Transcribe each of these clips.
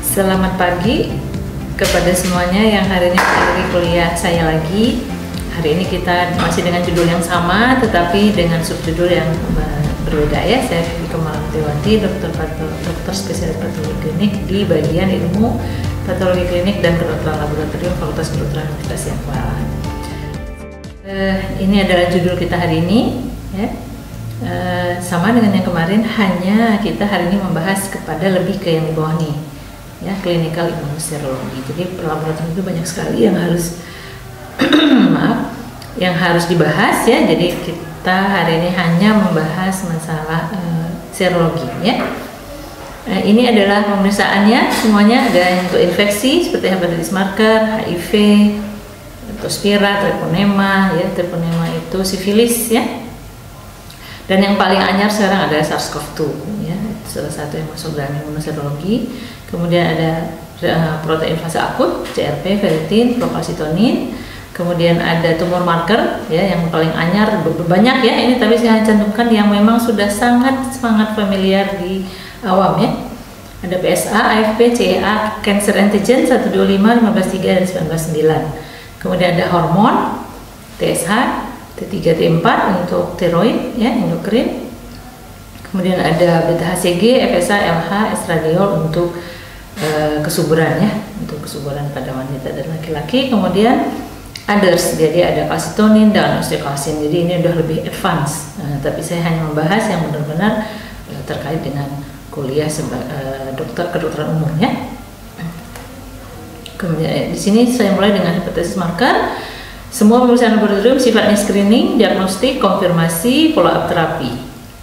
Selamat pagi kepada semuanya yang hari ini menghadiri kuliah saya lagi. Hari ini kita masih dengan judul yang sama, tetapi dengan subjudul yang berbeda ya. Saya Vivi Kemalantiwati, dokter spesialis patologi klinik di bagian ilmu patologi klinik dan kedokteran laboratorium Fakultas Kedokteran Universitas Kuala. Ini adalah judul kita hari ini ya. Sama dengan yang kemarin, hanya kita hari ini membahas kepada lebih ke yang di bawah nih ya, clinical immunoserology. Jadi laboratorium itu banyak sekali yang harus maaf, yang harus dibahas ya. Jadi kita hari ini hanya membahas masalah serologi ya. Ini adalah pemeriksaannya, semuanya ada untuk infeksi seperti hepatitis marker, HIV, Leptospira, treponema ya. Treponema itu sifilis ya. Dan yang paling anyar sekarang adalah SARS-CoV-2 ya, salah satu yang masuk dalam imunoserologi. Kemudian ada protein fase akut, CRP, ferritin, procalcitonin. Kemudian ada tumor marker ya, yang paling anyar banyak ya ini, tapi saya cantumkan yang memang sudah sangat familiar di awam ya. Ada PSA, AFP, CEA, cancer antigen 125, 15,3 dan 19,9. Kemudian ada hormon, TSH, T3, T4 untuk tiroid ya, endokrin. Kemudian ada beta HCG, FSH, LH, estradiol untuk kesuburan ya, untuk kesuburan pada wanita dan laki-laki. Kemudian others, jadi ada kalsitonin dan osteokalsin. Jadi ini udah lebih advance. Tapi saya hanya membahas yang benar-benar terkait dengan kuliah dokter kedokteran umum ya. Kemudian di sini saya mulai dengan hepatitis marker. Semua pemeriksaan laboratorium sifatnya screening, diagnostik, konfirmasi, follow up terapi.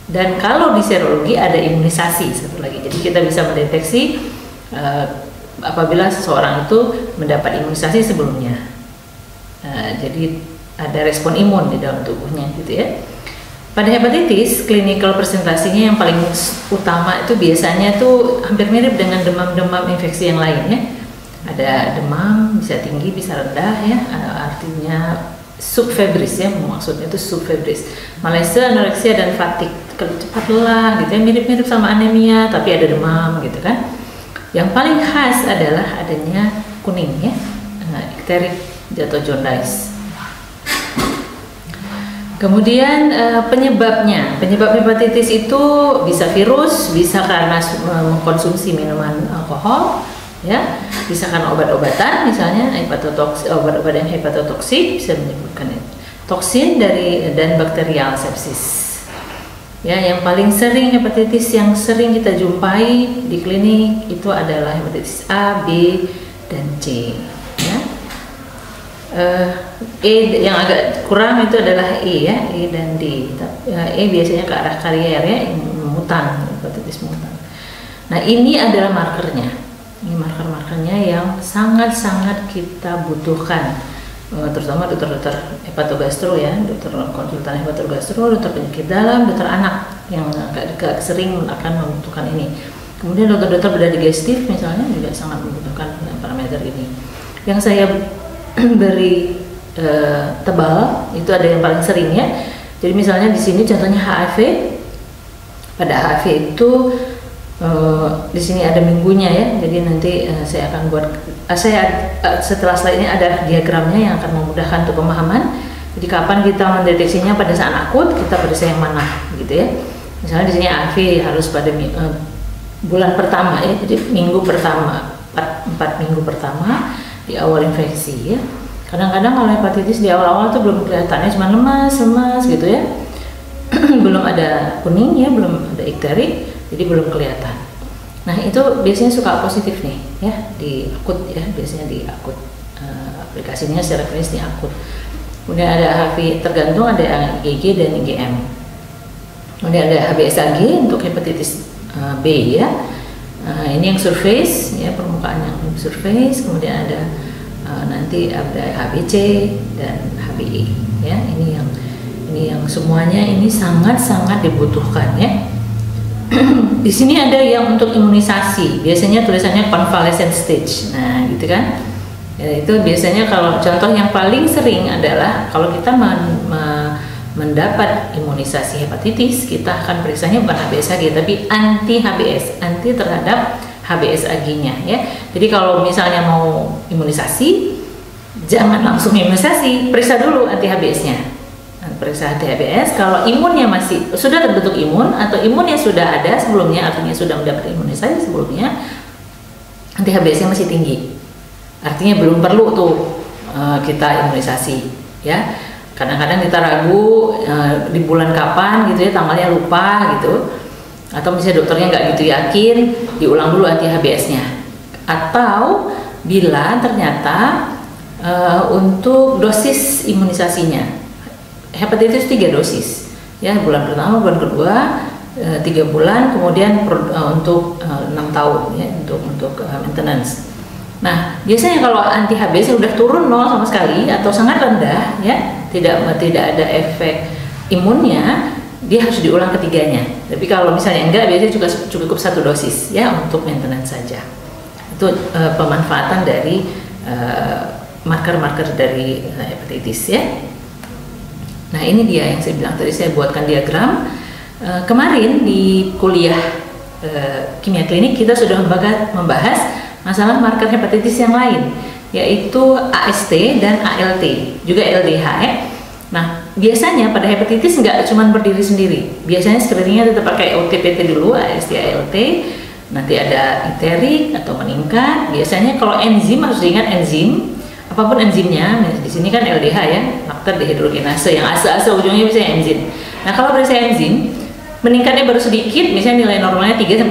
Dan kalau di serologi ada imunisasi satu lagi. Jadi kita bisa mendeteksi apabila seseorang itu mendapat imunisasi sebelumnya. Jadi ada respon imun di dalam tubuhnya gitu ya. Pada hepatitis, clinical presentasinya yang paling utama itu biasanya tuh hampir mirip dengan demam-demam infeksi yang lain ya. Ada demam, bisa tinggi, bisa rendah ya, artinya subfebris ya, maksudnya itu subfebris, malaise, anoreksia dan fatigue, cepat lelah gitu ya, mirip-mirip sama anemia tapi ada demam gitu kan. Yang paling khas adalah adanya kuning ya, icteric jatuh jaundice. Kemudian penyebab hepatitis itu bisa virus, bisa karena mengkonsumsi minuman alkohol ya, bisa karena obat-obatan, misalnya obat-obat yang hepatotoksik bisa menyebabkan toksin dan bakterial sepsis. Ya, yang paling sering hepatitis yang sering kita jumpai di klinik itu adalah hepatitis A, B, dan C. Ya. E yang agak kurang itu adalah E ya, E dan D. E biasanya ke arah karier ya, mutan, hepatitis mutan. Nah ini adalah markernya. Ini marker-markernya yang sangat-sangat kita butuhkan, terutama dokter-dokter hepatogastro ya, dokter konsultan hepatogastro, dokter penyakit dalam, dokter anak yang agak sering akan membutuhkan ini. Kemudian dokter-dokter bedah digestif misalnya juga sangat membutuhkan parameter ini. Yang saya beri tebal itu ada yang paling sering ya. Jadi misalnya di sini contohnya HIV. Pada HIV itu di sini ada minggunya ya, jadi nanti saya akan buat setelah slide ini ada diagramnya yang akan memudahkan untuk pemahaman. Jadi kapan kita mendeteksinya, pada saat akut kita pada saat yang mana gitu ya. Misalnya di sini HIV harus pada bulan pertama ya, jadi minggu pertama, 4 minggu pertama di awal infeksi ya. Kadang-kadang kalau hepatitis di awal-awal tuh belum kelihatannya, cuma lemas gitu ya. Belum ada kuning ya, belum ada icteric, jadi belum kelihatan. Nah itu biasanya suka positif nih ya, di akut ya, biasanya di akut, aplikasinya secara klinis di akut. Kemudian ada HIV, tergantung ada IgG dan IgM. Kemudian ada HBsAg untuk hepatitis B ya. Ini yang surface ya, permukaan yang surface. Kemudian ada nanti ada HBc dan HBe ya. Ini yang semuanya ini sangat-sangat dibutuhkan ya. Di sini ada yang untuk imunisasi, biasanya tulisannya convalescent stage. Nah, gitu kan? Ya, itu biasanya kalau contoh yang paling sering adalah kalau kita mendapat imunisasi hepatitis, kita akan periksanya bukan HBsAg tapi anti HBs, anti terhadap HbS-Ag-nya ya. Jadi kalau misalnya mau imunisasi, jangan langsung imunisasi, periksa dulu anti HbS-nya. Periksa anti HbS, kalau imunnya masih sudah terbentuk imun atau imunnya sudah ada sebelumnya, artinya sudah mendapat imunisasi sebelumnya, anti HbS-nya masih tinggi, artinya belum perlu tuh kita imunisasi ya. Kadang-kadang kita ragu di bulan kapan gitu ya, tanggalnya lupa gitu, atau misalnya dokternya nggak gitu yakin, diulang dulu anti HbS-nya. Atau bila ternyata untuk dosis imunisasinya, hepatitis 3 dosis ya, bulan pertama, bulan kedua 3 bulan, kemudian untuk 6 tahun ya, untuk maintenance. Nah, biasanya kalau anti HbS udah turun 0 sama sekali atau sangat rendah ya, tidak ada efek imunnya, dia harus diulang ketiganya. Tapi kalau misalnya enggak, biasanya juga cukup 1 dosis ya untuk maintenance saja. Itu pemanfaatan dari marker-marker dari hepatitis ya. Nah, ini dia yang saya bilang tadi, saya buatkan diagram. Kemarin di kuliah kimia klinik kita sudah membahas masalah marker hepatitis yang lain, yaitu AST dan ALT, juga LDH ya. Nah, biasanya pada hepatitis nggak cuma berdiri sendiri, biasanya screeningnya tetap pakai OTPT dulu, AST, ALT, nanti ada iterik atau meningkat. Biasanya kalau enzim harus diingat enzim, apapun enzimnya, di sini kan LDH ya, laktat dehidrogenase, yang ase ujungnya bisa enzim. Nah, kalau periksa enzim, meningkatnya baru sedikit, misalnya nilai normalnya 3-6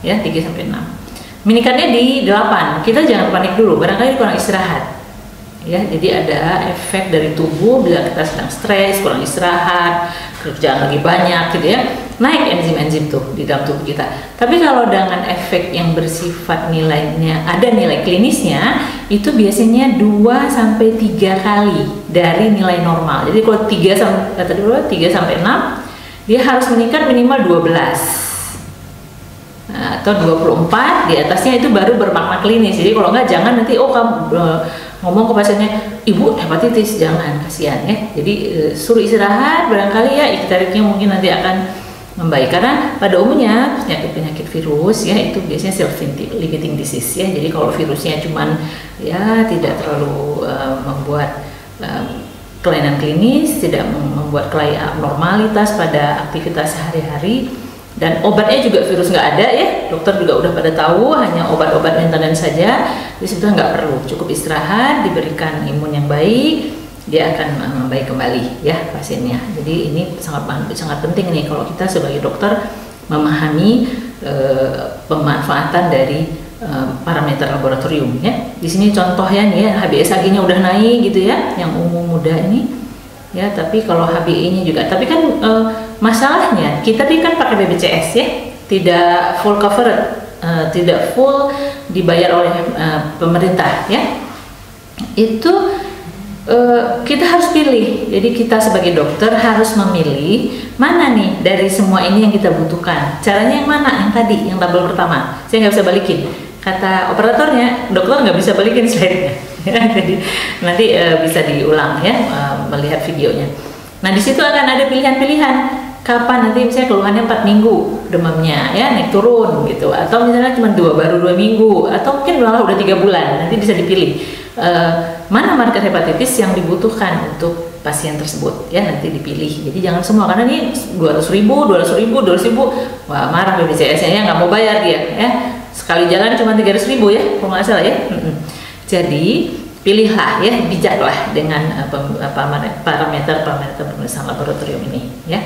ya, 3-6. Meningkatnya di 8, kita jangan panik dulu, barangkali kurang istirahat ya. Jadi ada efek dari tubuh bila kita sedang stres, kurang istirahat, kerjaan lagi banyak gitu ya, naik enzim-enzim tuh di dalam tubuh kita. Tapi kalau dengan efek yang bersifat nilainya, ada nilai klinisnya, itu biasanya 2-3 kali dari nilai normal. Jadi kalau 3-6, dia harus meningkat minimal 12 atau 24, di atasnya itu baru bermakna klinis. Jadi kalau enggak, jangan nanti kamu ngomong ke pasiennya, ibu hepatitis, jangan, kasihan ya. Jadi suruh istirahat, barangkali ya iktariknya mungkin nanti akan membaik, karena pada umumnya penyakit virus ya itu biasanya self-limiting disease ya. Jadi kalau virusnya cuman ya tidak terlalu membuat kelainan klinis, tidak membuat abnormalitas pada aktivitas sehari-hari, dan obatnya juga virus nggak ada ya, dokter juga udah pada tahu, hanya obat-obat maintenance saja, jadi sebetulnya nggak perlu, cukup istirahat, diberikan imun yang baik, dia akan membaik kembali ya pasiennya. Jadi ini sangat penting nih kalau kita sebagai dokter memahami pemanfaatan dari parameter laboratorium ya. Di sini contohnya nih ya, HbS-Ag-nya udah naik gitu ya, yang umum muda ini ya, tapi kalau HbE-nya juga, tapi kan masalahnya kita kan pakai BPJS ya, tidak full covered, tidak full dibayar oleh pemerintah ya. Itu kita harus pilih. Jadi kita sebagai dokter harus memilih mana nih dari semua ini yang kita butuhkan. Caranya yang mana? Yang tadi, yang tabel pertama. Saya nggak bisa balikin. Kata operatornya, dokter nggak bisa balikin slide-nya. Jadi nanti bisa diulang ya, melihat videonya. Nah, di situ akan ada pilihan-pilihan. Kapan nanti misalnya keluhannya 4 minggu demamnya ya, naik turun gitu, atau misalnya cuma baru 2 minggu, atau mungkin malah udah 3 bulan. Nanti bisa dipilih mana marker hepatitis yang dibutuhkan untuk pasien tersebut ya, nanti dipilih. Jadi jangan semua, karena ini 200.000, wah marah BPJS-nya ya, nggak mau bayar dia ya. Sekali jalan cuma 300.000 ya, kalau nggak salah ya. Jadi pilihlah ya, bijaklah dengan parameter pemeriksaan laboratorium ini ya.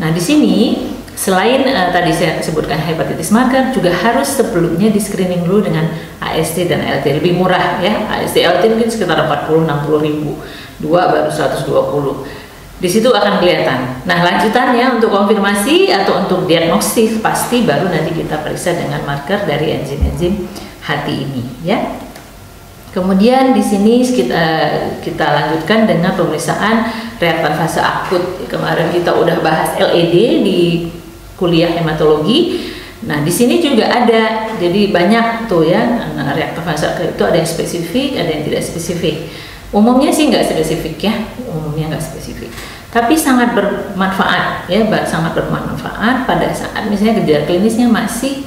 Nah, di sini selain tadi saya sebutkan hepatitis marker, juga harus sebelumnya di screening dulu dengan AST dan ALT, lebih murah ya. AST ALT mungkin sekitar 40-60.000, 2 baru 120. Di situ akan kelihatan. Nah, lanjutannya untuk konfirmasi atau untuk diagnosis pasti baru nanti kita periksa dengan marker dari enzim-enzim hati ini ya. Kemudian di sini kita lanjutkan dengan pemeriksaan reaktan fase akut. Kemarin kita udah bahas LED di kuliah hematologi. Nah, di sini juga ada, jadi banyak tuh ya, reaktan fase akut itu ada yang spesifik, ada yang tidak spesifik. Umumnya sih nggak spesifik ya, umumnya nggak spesifik. Tapi sangat bermanfaat ya, sangat bermanfaat pada saat misalnya gejala klinisnya masih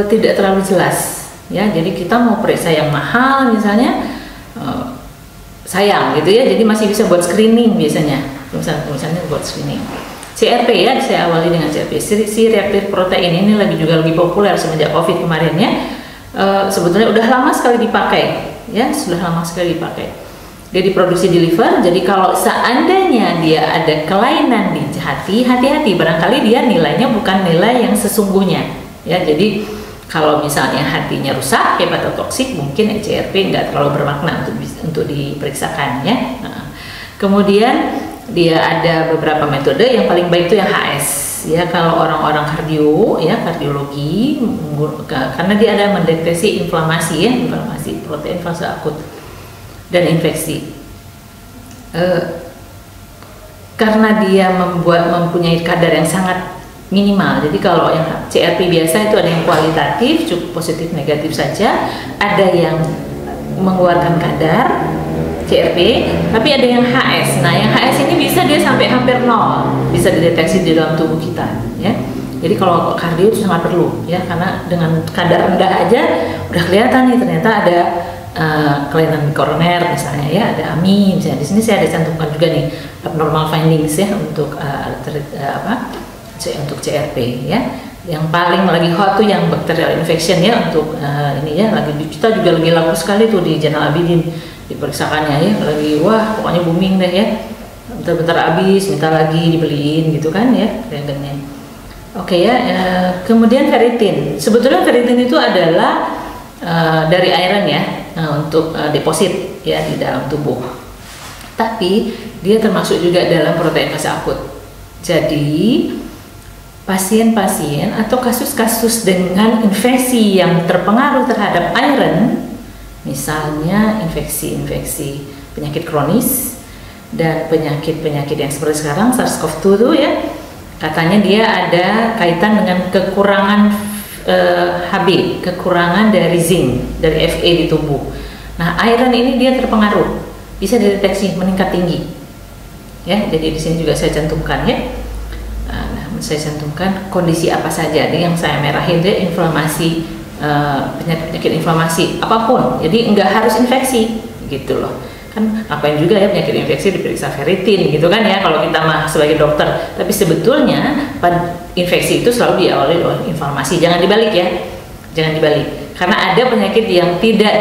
tidak terlalu jelas ya. Jadi kita mau periksa yang mahal misalnya, sayang gitu ya, jadi masih bisa buat screening biasanya, misalnya buat screening. CRP ya, saya awali dengan CRP, si reaktif protein ini lagi populer semenjak COVID kemarin ya. Sebetulnya udah lama sekali dipakai ya, sudah lama sekali dipakai. Dia diproduksi di liver, jadi kalau seandainya dia ada kelainan di hati-hati, barangkali dia nilainya bukan nilai yang sesungguhnya ya. Jadi kalau misalnya hatinya rusak, hepatotoksik, mungkin CRP nggak terlalu bermakna untuk diperiksakan ya. Nah, kemudian dia ada beberapa metode, yang paling baik itu yang HS ya. Kalau orang-orang kardiologi, karena dia ada mendeteksi inflamasi ya, inflamasi protein fase akut dan infeksi. Karena dia mempunyai kadar yang sangat minimal, jadi kalau yang CRP biasa itu ada yang kualitatif, cukup positif negatif saja, ada yang mengeluarkan kadar CRP, tapi ada yang HS. Nah, yang HS ini bisa dia sampai hampir nol, bisa dideteksi di dalam tubuh kita ya. Jadi kalau kardio itu sangat perlu ya, karena dengan kadar rendah aja udah kelihatan nih ternyata ada kelainan koroner misalnya ya, ada AMI misalnya. Di sini saya ada cantumkan juga nih abnormal findings ya untuk untuk CRP ya. Yang paling lagi hot tuh yang bacterial infection ya, untuk ini ya, lagi kita juga lagi laku sekali tuh di Jurnal Abidin diperiksakannya ya, lagi wah pokoknya booming deh ya, bentar-bentar habis minta lagi dibeliin gitu kan ya reagennya. Oke ya, kemudian ferritin. Sebetulnya ferritin itu adalah dari iron ya, untuk deposit ya di dalam tubuh, tapi dia termasuk juga dalam protein fase akut. Jadi pasien-pasien atau kasus-kasus dengan infeksi yang terpengaruh terhadap iron, misalnya infeksi penyakit kronis dan penyakit-penyakit yang seperti sekarang SARS-CoV-2 tuh ya, katanya dia ada kaitan dengan kekurangan Hb, kekurangan dari zinc, dari Fe di tubuh. Nah, iron ini dia terpengaruh, bisa dideteksi meningkat tinggi ya. Jadi di sini juga saya cantumkan ya. Saya cantumkan kondisi apa saja. Jadi yang saya merahin dia inflamasi, penyakit inflamasi apapun. Jadi nggak harus infeksi gitu loh. Kan ngapain juga ya penyakit infeksi diperiksa ferritin gitu kan ya kalau kita mah sebagai dokter. Tapi sebetulnya infeksi itu selalu diawali oleh inflamasi. Jangan dibalik ya. Jangan dibalik. Karena ada penyakit yang tidak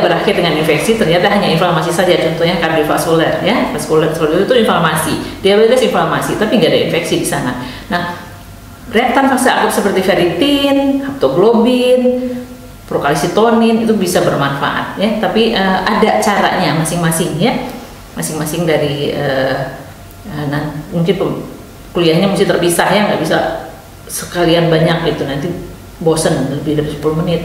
berakhir dengan infeksi, ternyata hanya inflamasi saja. Contohnya kardiovaskuler ya, vaskuler itu inflamasi, diabetes inflamasi, tapi nggak ada infeksi di sana. Nah, reaktan fase akut seperti ferritin, haptoglobin, prokalsitonin itu bisa bermanfaat ya. Tapi ada caranya masing-masing ya, masing-masing dari mungkin kuliahnya mesti terpisah ya, nggak bisa sekalian banyak gitu, nanti bosen lebih dari 10 menit.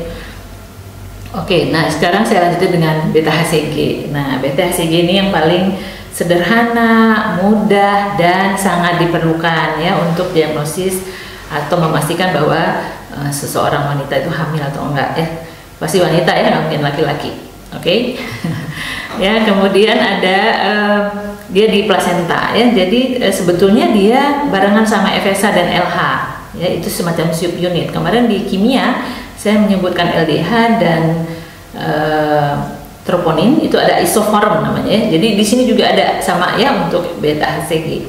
Oke, nah sekarang saya lanjutkan dengan beta HCG. Nah, beta HCG ini yang paling sederhana, mudah, dan sangat diperlukan ya untuk diagnosis atau memastikan bahwa seseorang wanita itu hamil atau enggak ya. Pasti wanita ya, nggak mungkin laki-laki. Oke. Ya, kemudian ada dia di plasenta ya. Jadi sebetulnya dia barengan sama FSH dan LH. Ya, itu semacam subunit. Kemarin di kimia saya menyebutkan LDH dan troponin, itu ada isoform namanya ya. Jadi di sini juga ada sama ya untuk beta HCG.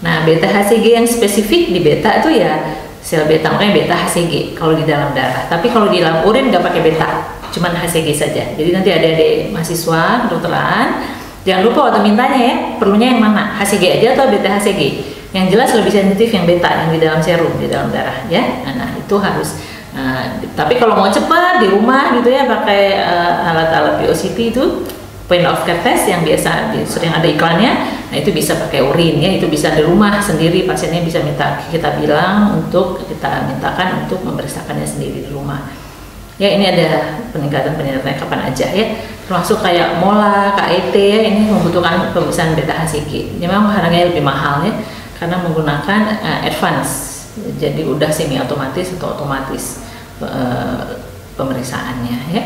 Nah, beta HCG yang spesifik di beta itu ya sel beta, makanya beta HCG kalau di dalam darah. Tapi kalau di dalam urin nggak pakai beta, cuman HCG saja. Jadi nanti ada mahasiswa kedokteran jangan lupa waktu mintanya ya, perlunya yang mana, HCG aja atau beta HCG. Yang jelas lebih sensitif yang beta yang di dalam serum, di dalam darah ya. Nah, itu harus. Tapi kalau mau cepat di rumah gitu ya, pakai alat-alat POCT itu, point of care test yang biasa sering ada iklannya. Nah, itu bisa pakai urin ya, itu bisa di rumah sendiri, pasiennya bisa minta kita mintakan untuk memeriksakannya sendiri di rumah. Ya, ini ada peningkatan kapan aja ya, termasuk kayak MOLA, KET ya, ini membutuhkan pemeriksaan beta HCG. Ini memang harganya lebih mahal ya, karena menggunakan advance, jadi udah semi otomatis atau otomatis pemeriksaannya ya,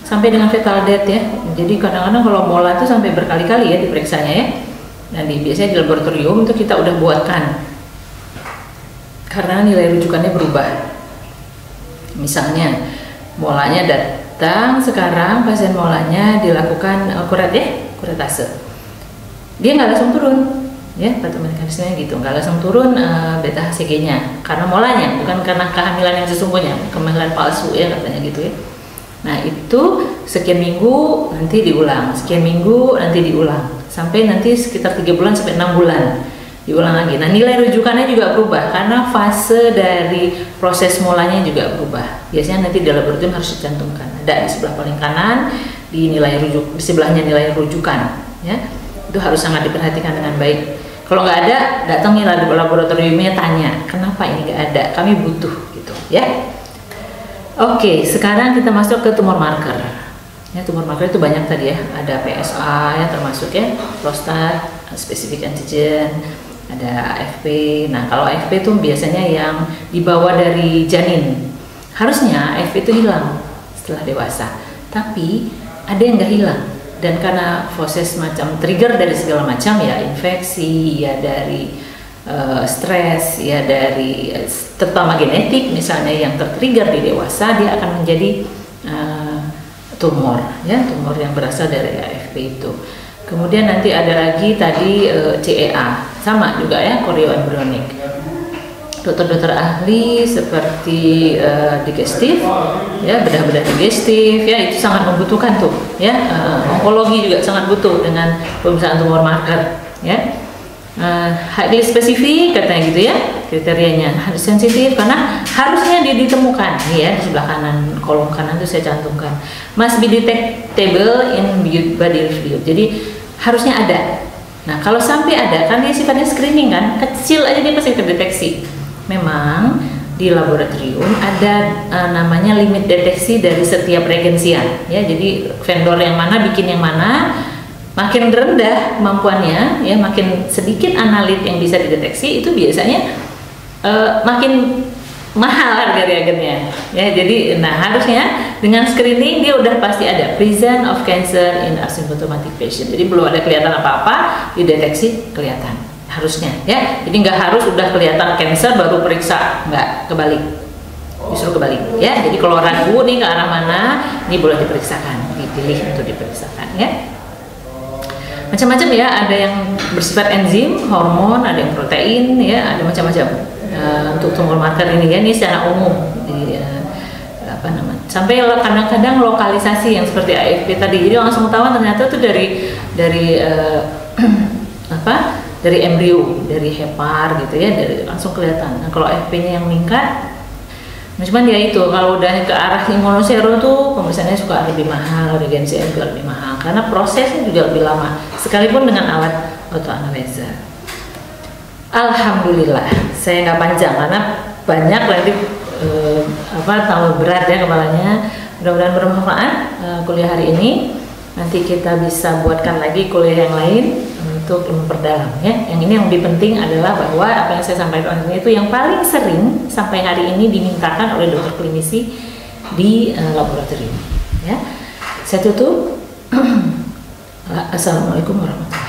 sampai dengan fetal death ya. Jadi kadang-kadang kalau MOLA itu sampai berkali-kali ya diperiksanya ya. Nah, biasanya di laboratorium itu kita udah buatkan karena nilai rujukannya berubah Misalnya molanya datang sekarang, pasien molanya dilakukan kuretase, dia nggak langsung turun, ya patomekanismenya gitu, nggak langsung turun beta HCG-nya karena molanya, bukan karena kehamilan yang sesungguhnya, kehamilan palsu ya katanya gitu ya. Nah itu sekian minggu nanti diulang, sekian minggu nanti diulang, sampai nanti sekitar 3 bulan sampai 6 bulan diulang lagi. Nah nilai rujukannya juga berubah karena fase dari proses molanya juga berubah. Biasanya nanti di laboratorium harus dicantumkan, ada di sebelah paling kanan di nilai rujuk, di sebelahnya nilai rujukan, ya itu harus sangat diperhatikan dengan baik. Kalau nggak ada, datangi laboratoriumnya, tanya kenapa ini nggak ada, kami butuh gitu ya. Oke, sekarang kita masuk ke tumor marker. Ya, tumor marker itu banyak tadi ya, ada PSA ya termasuk ya, prostat, spesifik antigen, ada AFP. Nah kalau AFP itu biasanya yang dibawa dari janin. Harusnya AFP itu hilang setelah dewasa, tapi ada yang nggak hilang. Dan karena proses macam trigger dari segala macam ya, infeksi ya, dari stres ya, dari terutama genetik misalnya yang tertrigger di dewasa, dia akan menjadi tumor ya, tumor yang berasal dari AFP itu. Kemudian nanti ada lagi tadi CEA, sama juga ya, korioembryonik. Dokter-dokter ahli seperti digestif ya, bedah-bedah digestif ya, itu sangat membutuhkan tuh ya. Onkologi juga sangat butuh dengan pemeriksaan tumor marker ya. Highly spesifik katanya gitu ya, kriterianya harus sensitif karena harusnya dia ditemukan nih ya, di sebelah kanan kolom kanan itu saya cantumkan, must be detectable in body fluid, jadi harusnya ada. Nah kalau sampai ada, kan dia sifatnya screening kan, kecil aja dia pasti terdeteksi. Memang di laboratorium ada namanya limit deteksi dari setiap reagensian ya, jadi vendor yang mana bikin yang mana, makin rendah kemampuannya ya, makin sedikit analit yang bisa dideteksi, itu biasanya makin mahal harga reagennya ya. Jadi nah harusnya dengan screening dia udah pasti ada presence of cancer in asymptomatic patient, jadi belum ada kelihatan apa-apa dideteksi kelihatan harusnya ya. Jadi nggak harus udah kelihatan cancer baru periksa, nggak, kebalik, justru kebalik ya. Jadi kalau ragu nih ke arah mana, ini boleh diperiksakan, dipilih untuk diperiksakan ya. Macam-macam ya, ada yang bersifat enzim, hormon, ada yang protein ya, ada macam-macam untuk tumor marker ini ya. Ini secara umum di, apa namanya, sampai kadang-kadang lokalisasi yang seperti AFP tadi, jadi langsung tahu ternyata itu dari apa, dari embrio, dari hepar gitu ya, dari langsung kelihatan. Nah kalau AFP-nya yang meningkat, cuman dia itu kalau udah ke arah imunosero tuh pemeriksaannya suka lebih mahal, reagensinya juga lebih mahal karena prosesnya juga lebih lama sekalipun dengan alat autoanalisa. Alhamdulillah saya nggak panjang karena banyak nanti tambah berat ya kepalanya. Mudah-mudahan bermanfaat kuliah hari ini. Nanti kita bisa buatkan lagi kuliah yang lain untuk memperdalam ya. Yang ini yang lebih penting adalah bahwa apa yang saya sampaikan ini itu yang paling sering sampai hari ini dimintakan oleh dokter klinisi di laboratorium ya. Saya tutup. Assalamualaikum warahmatullahi wabarakatuh.